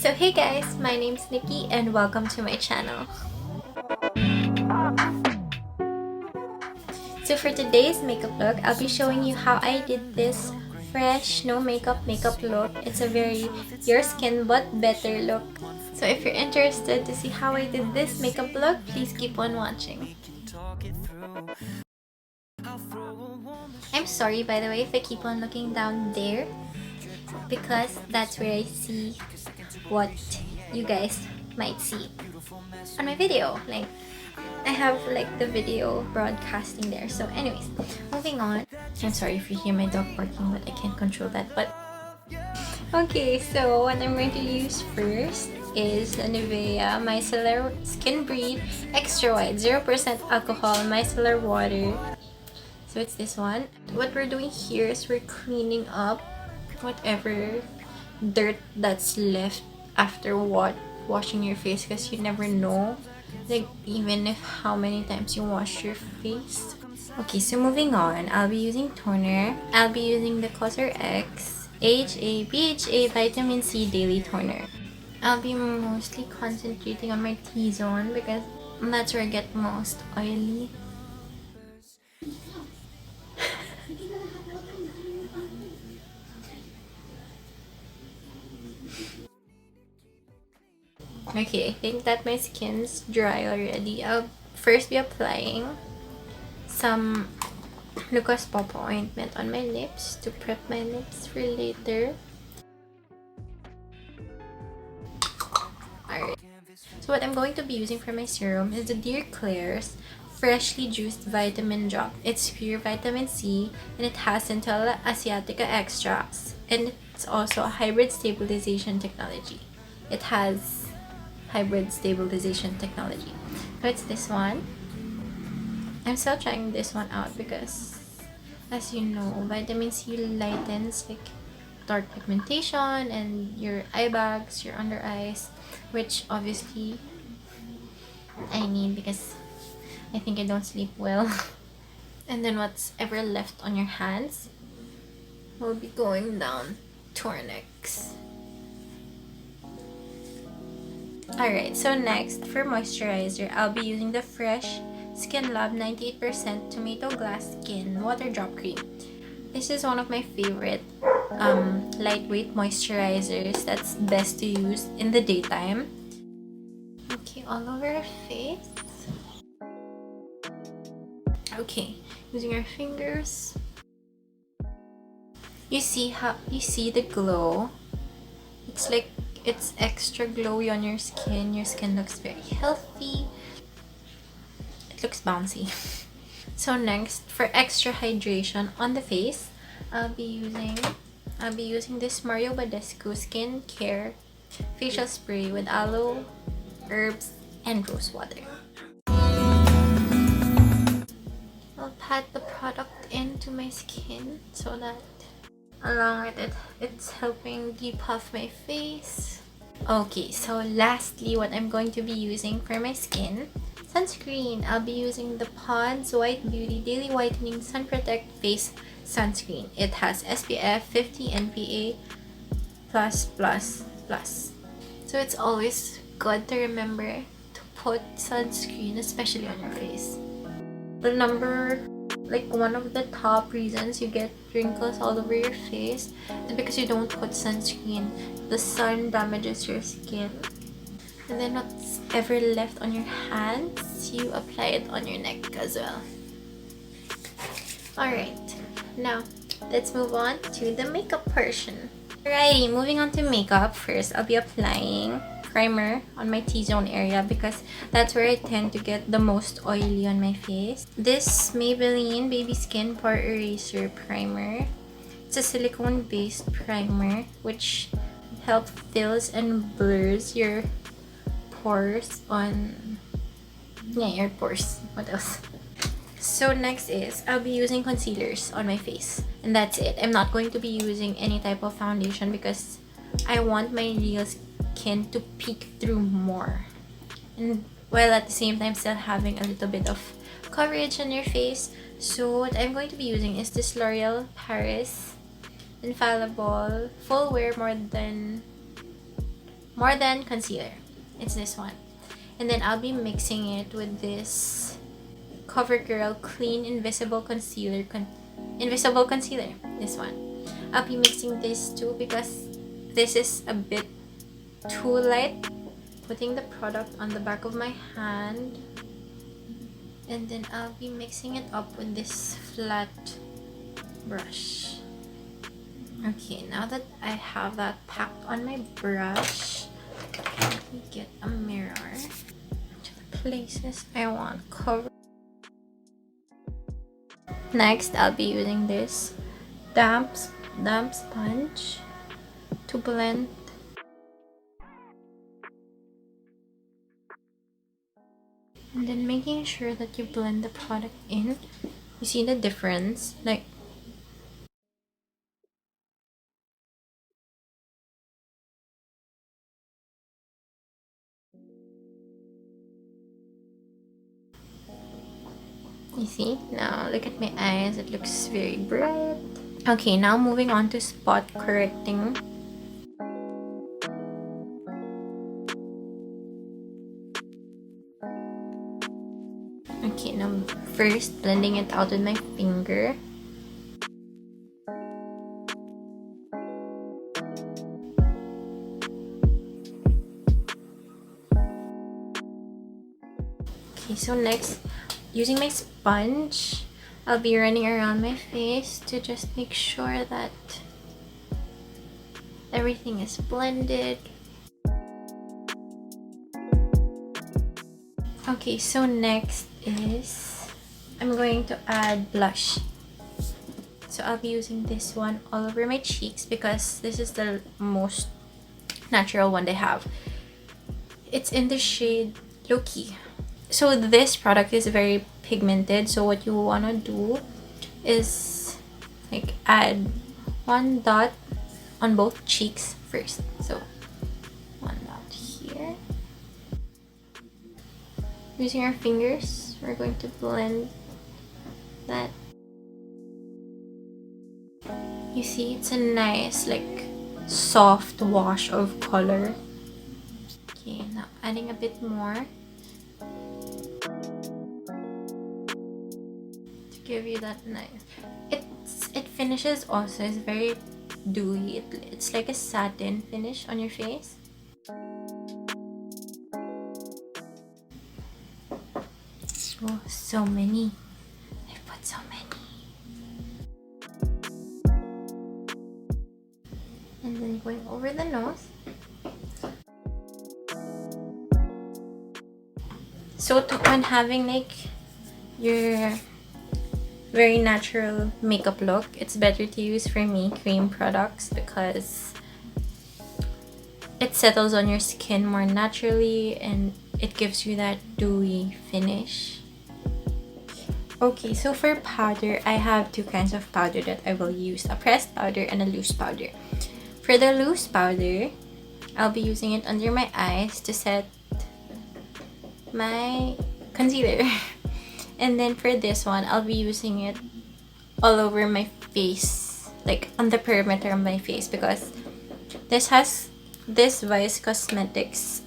So hey guys, my name's Nikki and welcome to my channel. So for today's makeup look, I'll be showing you how I did this fresh, no makeup look. It's a very your skin but better look. So if you're interested to see how I did this makeup look, please keep on watching. I'm sorry by the way if I keep on looking down there, because that's where I see what you guys might see on my video. Like, I have like the video broadcasting there. So anyways, moving on. I'm sorry if you hear my dog barking, but I can't control that. But okay, so what I'm going to use first is the Nivea Micellar Skin Breathe Extra White 0% alcohol micellar water. So it's this one. What we're doing here is we're cleaning up whatever dirt that's left after washing your face, because you never know, like, even if how many times you wash your face. Okay, so moving on, I'll be using toner. I'll be using the COSRX AHA BHA Vitamin C Daily Toner. I'll be mostly concentrating on my T-zone because that's where I get most oily. Okay, I think that my skin's dry already. I'll first be applying some Lucas Popo ointment on my lips to prep my lips for later. Alright, so what I'm going to be using for my serum is the Dear Claire's Freshly Juiced Vitamin Drop. It's pure vitamin C and it has Centella Asiatica extracts, and it's also a hybrid stabilization technology. It has hybrid stabilization technology. So it's this one. I'm still trying this one out because, as you know, vitamin C lightens like dark pigmentation and your eye bags, your under eyes, which obviously I need because I think I don't sleep well. And then what's ever left on your hands will be going down to our necks. Alright, so next for moisturizer, I'll be using the Fresh Skin Lab 98% Tomato Glass Skin Water Drop Cream. This is one of my favorite lightweight moisturizers that's best to use in the daytime. Okay, all over our face. Okay, using our fingers. You see the glow? It's like it's extra glowy on your skin. Your skin looks very healthy. It looks bouncy. So next, for extra hydration on the face, I'll be using this Mario Badescu Skin Care facial spray with aloe, herbs, and rose water. I'll pat the product into my skin so that along with it, it's helping depuff my face. Okay, so lastly, what I'm going to be using for my skin, sunscreen. I'll be using the Pond's White Beauty Daily Whitening Sun Protect Face Sunscreen. It has SPF 50 NPA+++. So it's always good to remember to put sunscreen, especially on your face. One of the top reasons you get wrinkles all over your face is because you don't put sunscreen. The sun damages your skin. And then what's ever left on your hands, you apply it on your neck as well. Alright, now let's move on to the makeup portion. Alrighty, moving on to makeup. First, I'll be applying primer on my T-zone area because that's where I tend to get the most oily on my face. This Maybelline Baby Skin Pore Eraser Primer. It's a silicone based primer which helps fills and blurs your pores on your pores. What else? So next is I'll be using concealers on my face, and that's it. I'm not going to be using any type of foundation because I want my real skin to peek through more, and while at the same time still having a little bit of coverage on your face. So what I'm going to be using is this L'Oreal Paris Infallible Full Wear More Than Concealer. It's this one. And then I'll be mixing it with this CoverGirl Clean Invisible Concealer. Invisible Concealer. This one. I'll be mixing this too because this is a bit too light. Putting the product on the back of my hand. And then I'll be mixing it up with this flat brush. Okay, now that I have that packed on my brush, let me get a mirror to the places I want covered. Next, I'll be using this damp sponge to blend. And then making sure that you blend the product in. You see the difference? Like, you see? Now look at my eyes. It looks very bright. Okay, now moving on to spot correcting. Okay, now first blending it out with my finger. Okay, so next, using my sponge, I'll be running around my face to just make sure that everything is blended. Okay, so next is I'm going to add blush. So I'll be using this one all over my cheeks because this is the most natural one they have. It's in the shade Low Key. So this product is very pigmented, so what you want to do is like add one dot on both cheeks first. So one dot here. Using our fingers, we're going to blend that. You see, it's a nice like soft wash of color. Okay, now adding a bit more to give you that nice. It finishes also. It's very dewy. It's like a satin finish on your face. Oh, so many. I put so many. And then going over the nose. So when having like your very natural makeup look, it's better to use, for me, cream products because it settles on your skin more naturally and it gives you that dewy finish. Okay, so for powder, I have two kinds of powder that I will use, a pressed powder and a loose powder. For the loose powder, I'll be using it under my eyes to set my concealer. And then for this one, I'll be using it all over my face, like on the perimeter of my face, because this has this Vice Cosmetics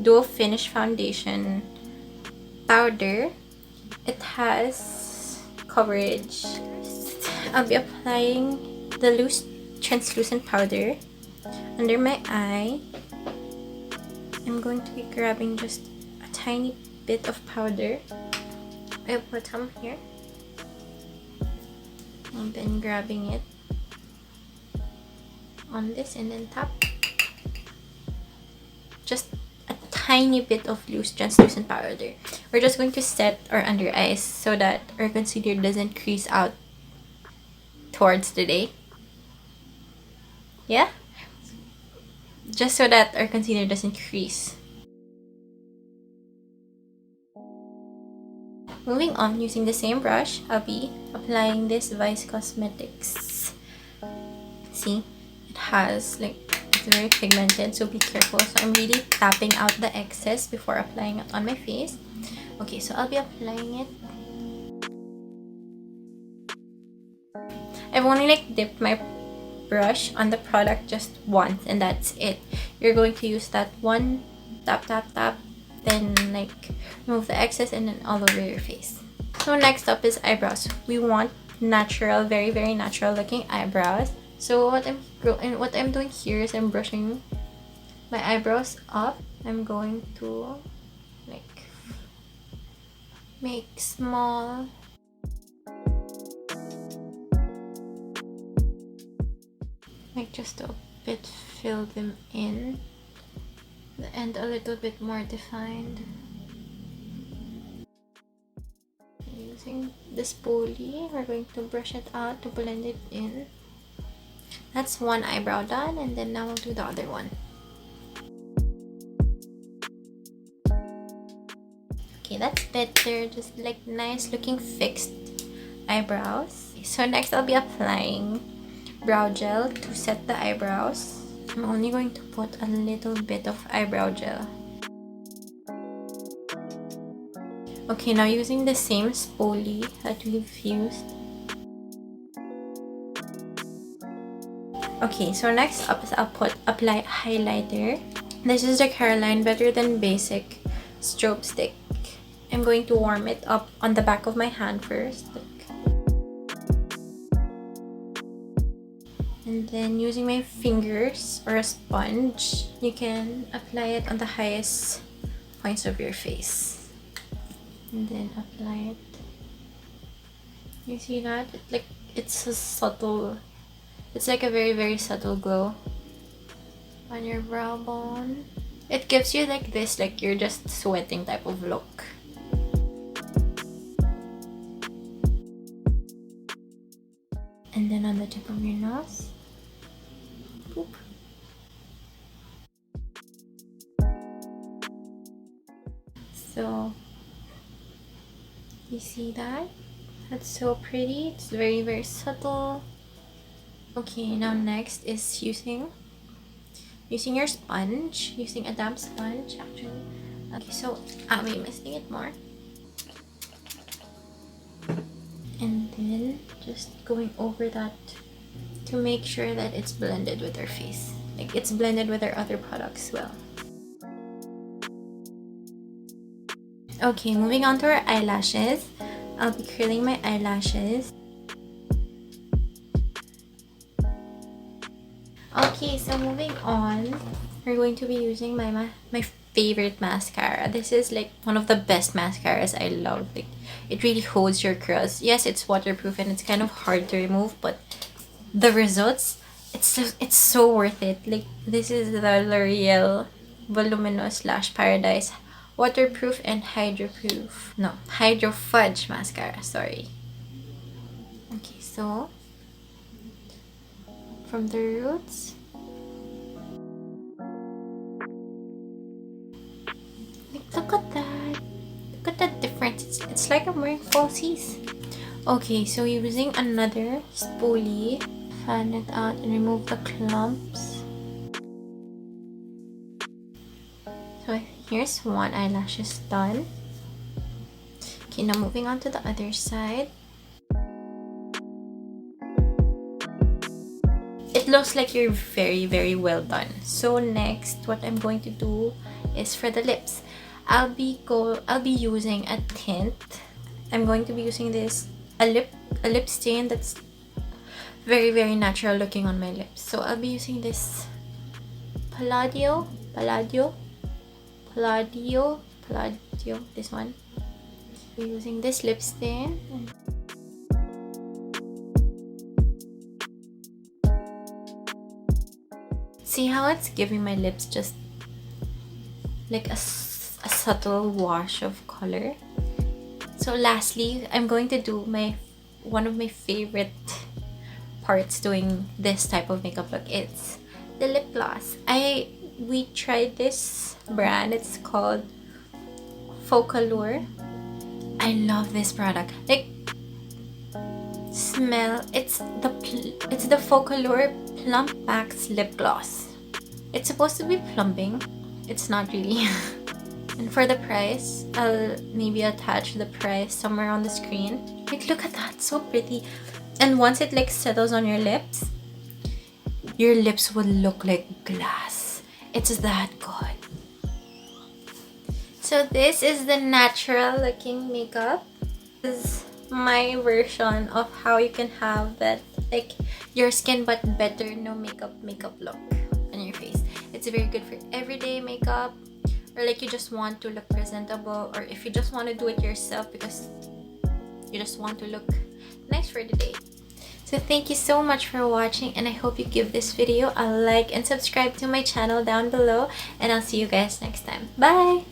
Dual Finish Foundation powder. It has coverage. I'll be applying the loose translucent powder under my eye. I'm going to be grabbing just a tiny bit of powder. I'll put some here. And then grabbing it on this and then tap. Just a tiny bit of loose translucent powder. We're just going to set our under eyes so that our concealer doesn't crease out towards the day. Yeah? Just so that our concealer doesn't crease. Moving on, using the same brush, I'll be applying this Vice Cosmetics. See? It has like, it's very pigmented, so be careful. So I'm really tapping out the excess before applying it on my face. Okay, so I'll be applying it. I've only like dipped my brush on the product just once and that's it. You're going to use that one tap tap tap, then like remove the excess and then all over your face. So next up is eyebrows. We want natural, very very natural looking eyebrows. So what I'm doing here is I'm brushing my eyebrows up. I'm going to like make small just a bit, fill them in, the end a little bit more defined. Using this spoolie, we're going to brush it out to blend it in. That's one eyebrow done, and then now we'll do the other one. Okay, that's better, just like nice looking fixed eyebrows. So next I'll be applying brow gel to set the eyebrows. I'm only going to put a little bit of eyebrow gel. Okay, now using the same spoolie that we've used. Okay, so next up is I'll apply highlighter. This is the CARELINE Better Than Basic Strobe Stick. I'm going to warm it up on the back of my hand first. And then using my fingers or a sponge, you can apply it on the highest points of your face. And then apply it. You see that? It's a subtle, it's like a very very subtle glow on your brow bone. It gives you like this, like you're just sweating type of look. And then on the tip of your nose. Boop. So you see that? That's so pretty. It's very very subtle. Okay, now next is using your sponge, using a damp sponge actually. Okay, so I'm missing it more. And then just going over that to make sure that it's blended with our face. Like it's blended with our other products as well. Okay, moving on to our eyelashes. I'll be curling my eyelashes. Okay, so moving on, we're going to be using my favorite mascara. This is like one of the best mascaras I love. Like it really holds your curls. Yes, it's waterproof and it's kind of hard to remove, but the results, it's so worth it. Like this is the L'Oreal Voluminous Lash Paradise waterproof and hydro fudge mascara, sorry. Okay, so from the roots, like look at that difference. It's like I'm wearing falsies. Okay, so using another spoolie, fan it out and remove the clumps. So here's one eyelash is done. Okay, now moving on to the other side. It looks like you're very very well done. So next, what I'm going to do is for the lips. I'll be using a tint. I'm going to be using this a lip stain that's very very natural looking on my lips. So I'll be using this Palladio, this one. We're using this lip stain. See how it's giving my lips just like a subtle wash of color. So lastly, I'm going to do one of my favorite parts doing this type of makeup look. It's the lip gloss. We tried this brand. It's called Focallure. I love this product. Like, smell. It's the Focallure Plump Max Lip Gloss. It's supposed to be plumping. It's not really. And for the price, I'll maybe attach the price somewhere on the screen. Like, look at that, so pretty. And once it like settles on your lips, your lips would look like glass. It's that good. So this is the natural looking makeup. This is my version of how you can have that, like, your skin but better no makeup look on your face. It's very good for everyday makeup, or like you just want to look presentable, or if you just want to do it yourself because you just want to look nice for the day. So thank you so much for watching, and I hope you give this video a like and subscribe to my channel down below, and I'll see you guys next time. Bye!